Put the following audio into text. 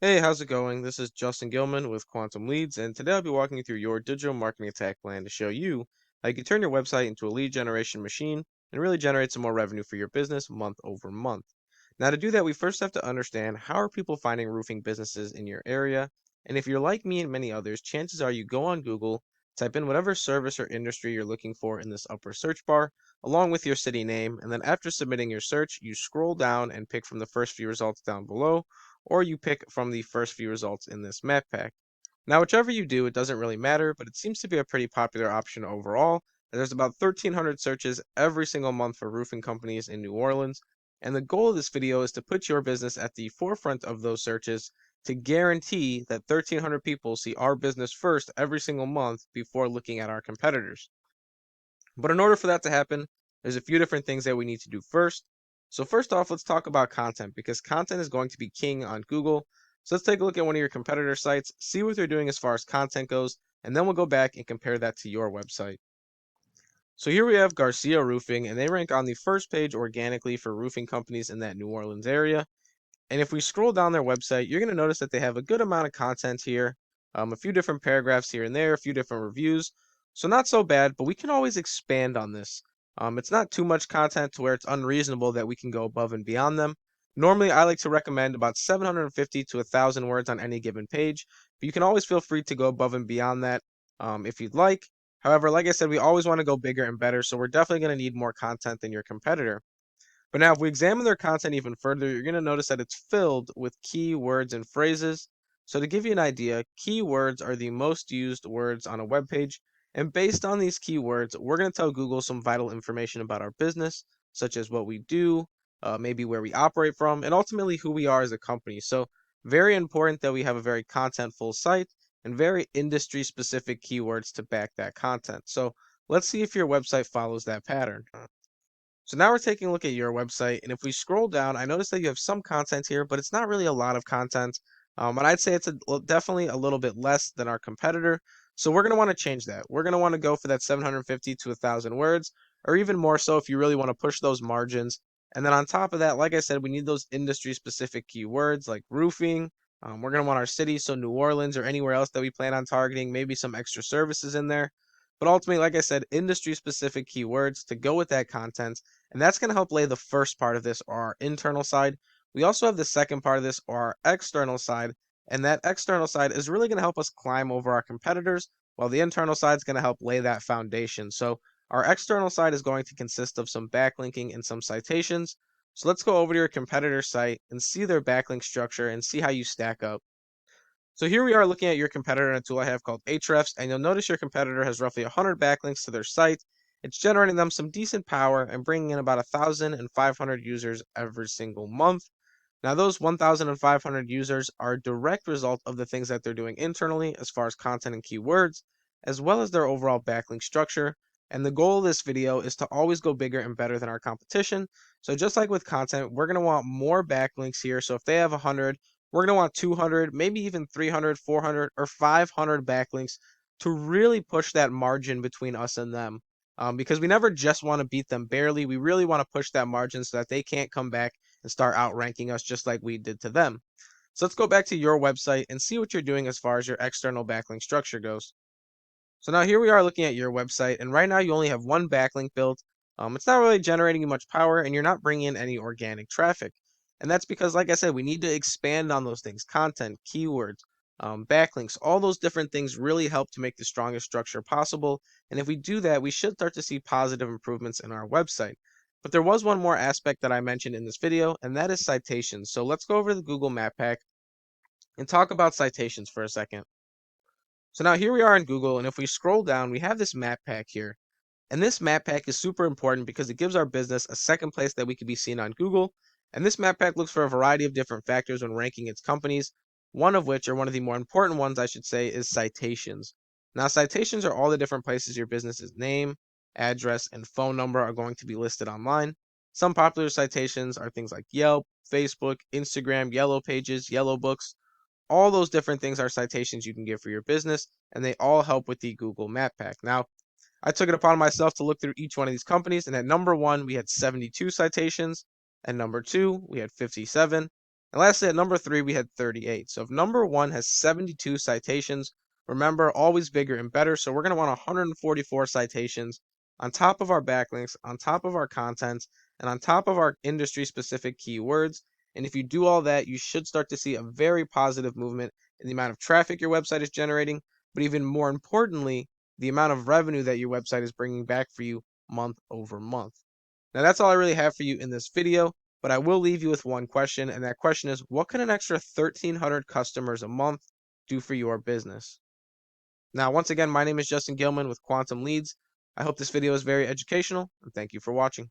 Hey, how's it going? This is Justin Gilman with Quantum Leads, and today I'll be walking you through your digital marketing attack plan to show you how you can turn your website into a lead generation machine and really generate some more revenue for your business month over month. Now, to do that, we first have to understand how are people finding roofing businesses in your area. And if you're like me and many others, chances are you go on Google, type in whatever service or industry you're looking for in this upper search bar, along with your city name, and then after submitting your search, you scroll down and pick from the first few results down below or you pick from the first few results in this map pack. Now, whichever you do, it doesn't really matter, but it seems to be a pretty popular option overall. There's about 1,300 searches every single month for roofing companies in New Orleans, and the goal of this video is to put your business at the forefront of those searches to guarantee that 1,300 people see our business first every single month before looking at our competitors. But in order for that to happen, there's a few different things that we need to do first. So first off, let's talk about content because content is going to be king on Google. So let's take a look at one of your competitor sites, see what they're doing as far as content goes, and then we'll go back and compare that to your website. So here we have Garcia Roofing, and they rank on the first page organically for roofing companies in that New Orleans area. And if we scroll down their website, you're going to notice that they have a good amount of content here, a few different paragraphs here and there, a few different reviews. So not so bad, but we can always expand on this. It's not too much content to where it's unreasonable that we can go above and beyond them. Normally, I like to recommend about 750 to 1,000 words on any given page, but you can always feel free to go above and beyond that if you'd like. However, like I said, we always want to go bigger and better, so we're definitely going to need more content than your competitor. But now, if we examine their content even further, you're going to notice that it's filled with keywords and phrases. So, to give you an idea, keywords are the most used words on a web page. And based on these keywords, we're going to tell Google some vital information about our business, such as what we do, maybe where we operate from, and ultimately who we are as a company. So, very important that we have a very contentful site and very industry specific keywords to back that content. So, let's see if your website follows that pattern. So now we're taking a look at your website, and if we scroll down, I notice that you have some content here, but it's not really a lot of content. And I'd say it's definitely a little bit less than our competitor. So we're going to want to change that. We're going to want to go for that 750 to 1,000 words, or even more so if you really want to push those margins. And then on top of that, like I said, we need those industry-specific keywords like roofing. We're going to want our city, so New Orleans or anywhere else that we plan on targeting, maybe some extra services in there. But ultimately, like I said, industry-specific keywords to go with that content. And that's going to help lay the first part of this, or our internal side. We also have the second part of this, or our external side. And that external side is really going to help us climb over our competitors, while the internal side is going to help lay that foundation. So our external side is going to consist of some backlinking and some citations. So let's go over to your competitor site and see their backlink structure and see how you stack up. So here we are looking at your competitor in a tool I have called Ahrefs, and you'll notice your competitor has roughly 100 backlinks to their site. It's generating them some decent power and bringing in about 1,500 users every single month. Now, those 1,500 users are a direct result of the things that they're doing internally as far as content and keywords, as well as their overall backlink structure. And the goal of this video is to always go bigger and better than our competition. So just like with content, we're going to want more backlinks here. So if they have 100, we're going to want 200, maybe even 300, 400, or 500 backlinks to really push that margin between us and them. Because we never just want to beat them barely. We really want to push that margin so that they can't come back and start outranking us just like we did to them. So let's go back to your website and see what you're doing as far as your external backlink structure goes. So now here we are looking at your website, and right now you only have one backlink built. It's not really generating you much power, and you're not bringing in any organic traffic. And that's because, like I said, we need to expand on those things: content, keywords, backlinks, all those different things really help to make the strongest structure possible. And if we do that, we should start to see positive improvements in our website. But there was one more aspect that I mentioned in this video, and that is citations. So let's go over to the Google Map Pack and talk about citations for a second. So now here we are in Google, and if we scroll down, we have this map pack here. And this map pack is super important because it gives our business a second place that we can be seen on Google. And this map pack looks for a variety of different factors when ranking its companies, one of which, or one of the more important ones, I should say, is citations. Now, citations are all the different places your business's name, address, and phone number are going to be listed online. Some popular citations are things like Yelp, Facebook, Instagram, Yellow Pages, Yellow Books. All those different things are citations you can give for your business, and they all help with the Google Map Pack. Now, I took it upon myself to look through each one of these companies, and at number one, we had 72 citations. At number two, we had 57. And lastly, at number 3, we had 38. So if number 1 has 72 citations, remember, always bigger and better. So we're going to want 144 citations on top of our backlinks, on top of our content, and on top of our industry-specific keywords. And if you do all that, you should start to see a very positive movement in the amount of traffic your website is generating, but even more importantly, the amount of revenue that your website is bringing back for you month over month. Now, that's all I really have for you in this video, but I will leave you with one question, and that question is, what can an extra 1,300 customers a month do for your business? Now, once again, my name is Justin Gilman with Quantum Leads. I hope this video is very educational, and thank you for watching.